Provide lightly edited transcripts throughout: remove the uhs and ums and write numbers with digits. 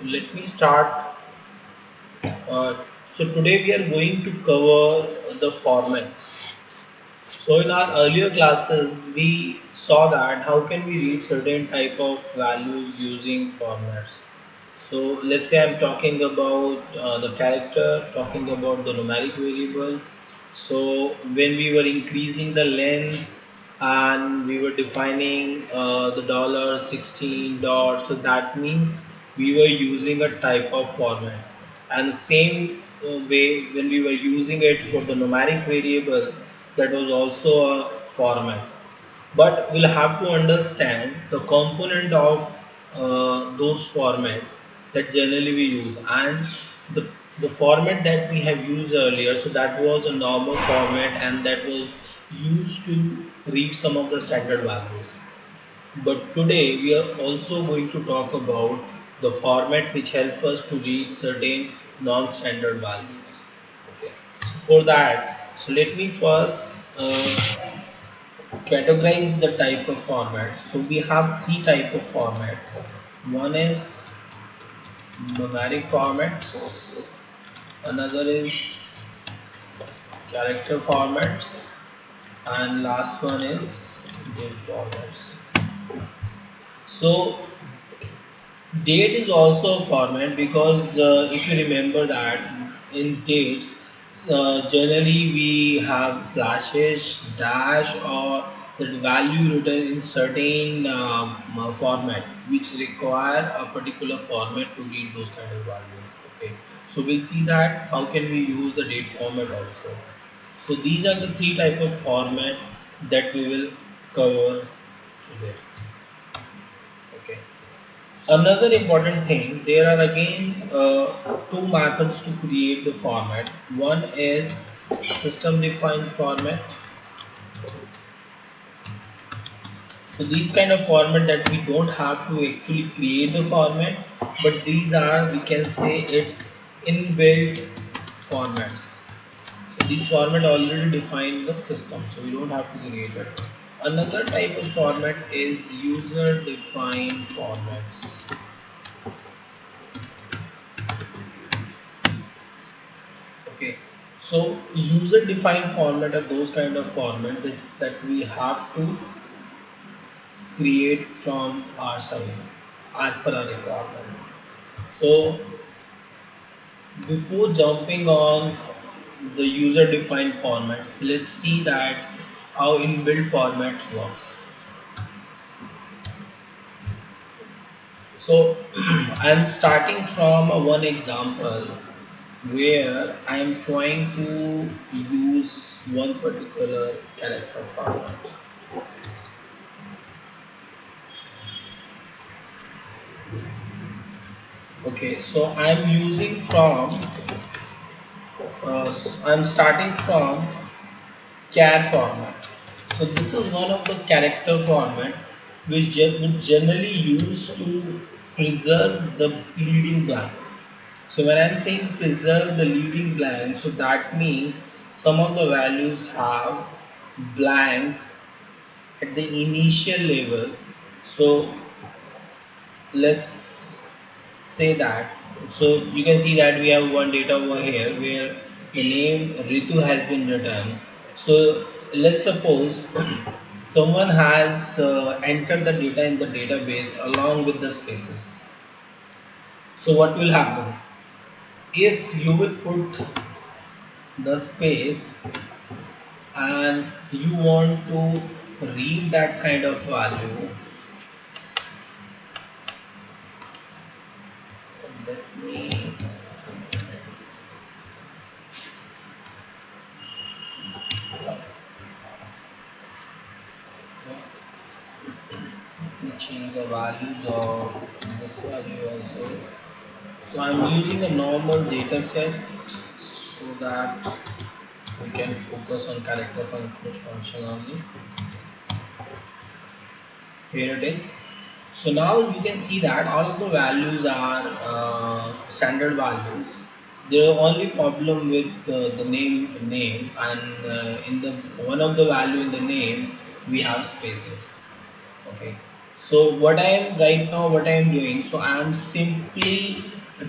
Let me start. So today we are going to cover the formats. So in our earlier classes, we saw that how can we read certain type of values using formats. So let's say I'm talking about the character, talking about the numeric variable. So when we were increasing the length and we were defining the dollar 16 dot, so that means we were using a type of format. And same way when we were using it for the numeric variable, that was also a format, but we'll have to understand the component of those format that generally we use, and the the format that we have used earlier, so that was a normal format and that was used to read some of the standard values. But today we are also going to talk about the format which help us to read certain non-standard values. Okay, so for that, so let me first categorize the type of format. So we have three type of format. One is numeric formats, another is character formats, and last one is date formats. So date is also a format because if you remember that in dates, generally we have slashes, dash, or the value written in certain format which require a particular format to read those kind of values. Okay, so we'll see that how can we use the date format also. So these are the three type of format that we will cover today. Okay. Another important thing, there are again two methods to create the format. One is system defined format. So these kind of format that we don't have to actually create the format, but these are, we can say, it's inbuilt formats. So these format already define the system, so we don't have to create it. Another type of format is user defined formats. Okay, so user-defined format are those kind of format that we have to create from our side as per our requirement. So before jumping on the user-defined formats, let's see that how inbuilt formats works. So I'm starting from one example where I'm trying to use one particular character format. Okay, so I'm starting from char format. So this is one of the character format which would generally use to preserve the leading blanks. So when I'm saying preserve the leading blanks, so that means some of the values have blanks at the initial level. So let's say that. So you can see that we have one data over here where the name Ritu has been written. So let's suppose someone has entered the data in the database along with the spaces. So what will happen? If you will put the space and you want to read that kind of value, let me change the values of this value also. So I'm using a normal data set so that we can focus on character function only. Here it is. So now you can see that all of the values are standard values. The only problem with the name and in the one of the value in the name we have spaces. Okay, So what I am right now, what I am doing, so I am simply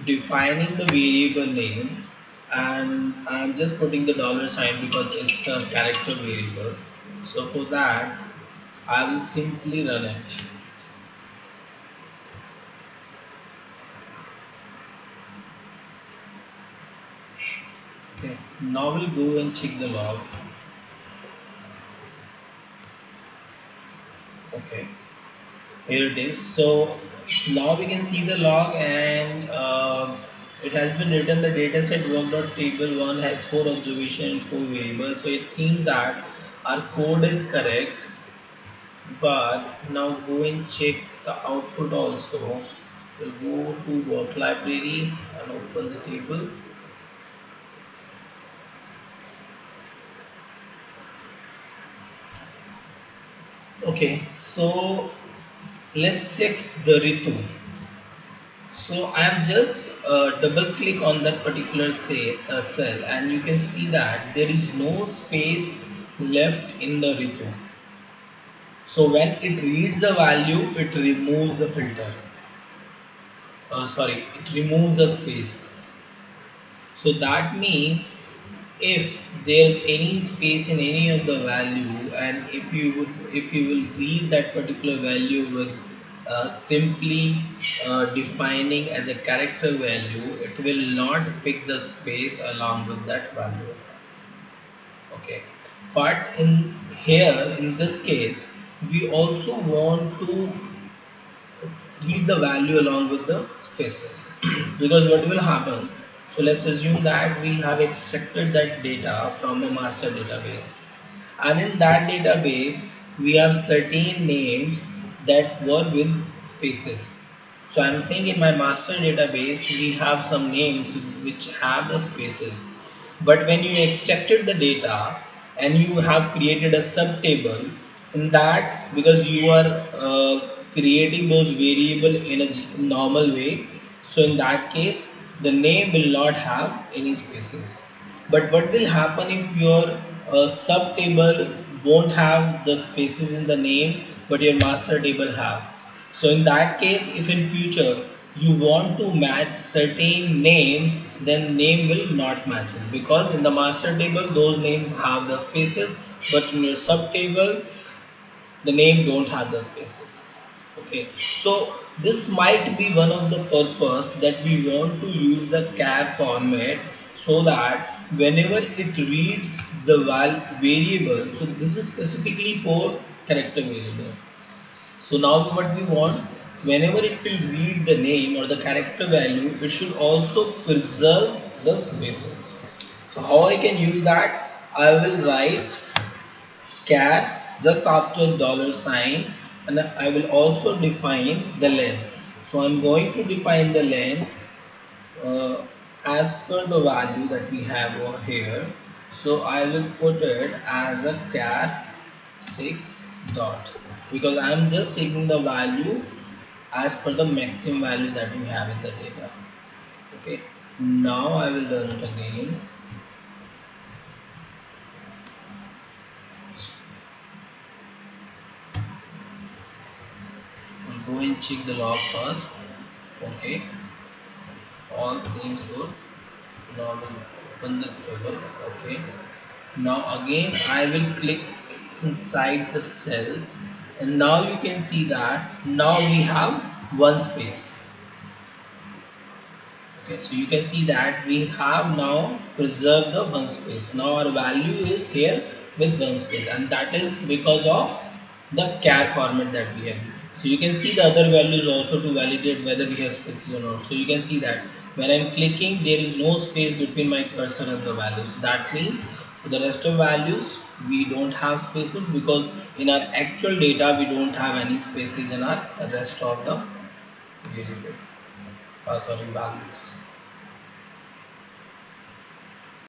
defining the variable name, and I am just putting the dollar sign because it's a character variable. So for that, I will simply run it. Okay. Now we'll go and check the log. Okay. Here it is. So now we can see the log, and it has been written the dataset work.table one has four observation, four variables. So it seems that our code is correct, but now go and check the output also. We'll go to work library and open the table. Okay, so let's check the Ritu. So I am just double click on that particular cell, and you can see that there is no space left in the Ritu. So when it reads the value, it removes the filter. Sorry, it removes the space. So that means if there's any space in any of the value, and if you will read that particular value with simply defining as a character value, it will not pick the space along with that value. Okay, but in here in this case, we also want to read the value along with the spaces. Because what will happen, so let's assume that we have extracted that data from a master database, and in that database we have certain names that were with spaces. So I'm saying in my master database we have some names which have the spaces, but when you extracted the data and you have created a subtable in that, because you are creating those variable in a normal way, so in that case the name will not have any spaces. But what will happen if your subtable won't have the spaces in the name, but your master table have? So in that case, if in future you want to match certain names, then name will not matches, because in the master table those names have the spaces, but in your subtable the name don't have the spaces. Okay, so this might be one of the purpose that we want to use the char format, so that whenever it reads the variable, so this is specifically for character variable. So now what we want, whenever it will read the name or the character value, it should also preserve the spaces. So how I can use that, I will write char just after dollar sign, and I will also define the length. So I'm going to define the length uh, as per the value that we have over here. So I will put it as a char 6 dot, because I am just taking the value as per the maximum value that we have in the data. Okay, now I will run it again. We'll go and check the log first. Okay, all seems good. Now we'll open the table. Okay, now again I will click inside the cell, and now you can see that now we have one space. Okay, so you can see that we have now preserved the one space. Now our value is here with one space, and that is because of the char format that we have. So you can see the other values also to validate whether we have spaces or not. So you can see that when I'm clicking, there is no space between my cursor and the values. That means for the rest of values, we don't have spaces, because in our actual data, we don't have any spaces in our rest of the variable, sorry, values.